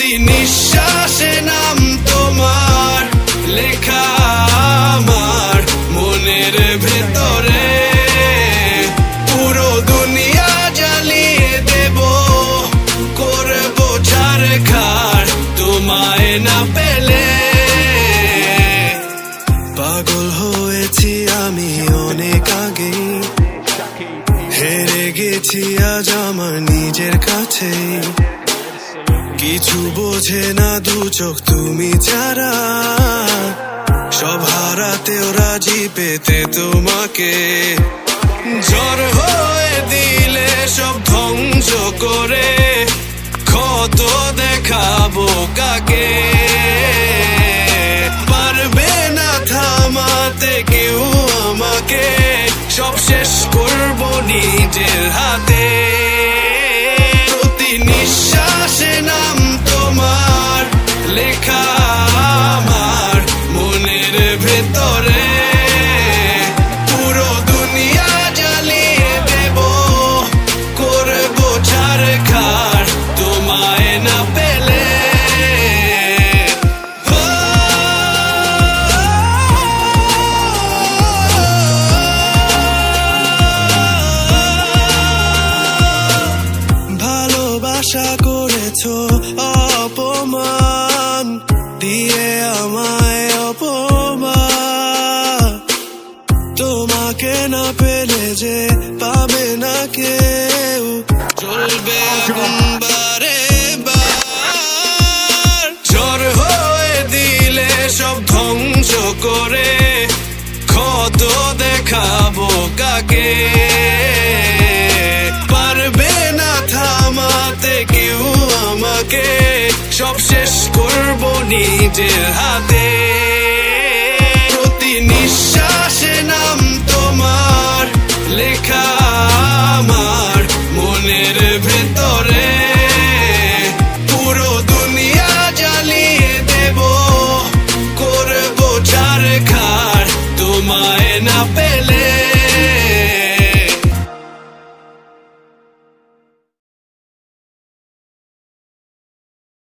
প্রতি নিঃশ্বাসে নাম তোমার লেখা আমার মনের ভেতরে। পুরো দুনিয়া জ্বালিয়ে দেব, করব ছারখার তোমায় না পেলে। পাগল হয়েছি আমি অনেক আগে, হেরে গেছি আজ আমার নিজের কাছে। কিছু বোঝে না দু চোখ তুমি ছাড়া, সব হারাতেও রাজি পেতে তোমাকে। ঝড় হয়ে দিলে সব ধ্বংস করে, ক্ষত দেখাবো কাকে। পারবে না থামাতে কেউ আমাকে, সব শেষ করবো নিজের হাতে। প্রতি নিঃশ্বাসে নাম তোমার লেখা আমার মনের ভেতরে। পুরো দুনিয়া জ্বালিয়ে দেব, করবো ছারখার তোমায় না পেলে। আশা করেছো অপমান দিয়ে আমায় অপমান, তোমাকে না পেলে যে পাবে না কেউ, চলবে আগুন বারে বার। ঝড় হয়ে দিলে সব ধ্বংস করে, ক্ষত দেখাবো কাকে। পারবে না থামাতে কেউ আমাকে, সব শেষ করবো নিজের হাতে।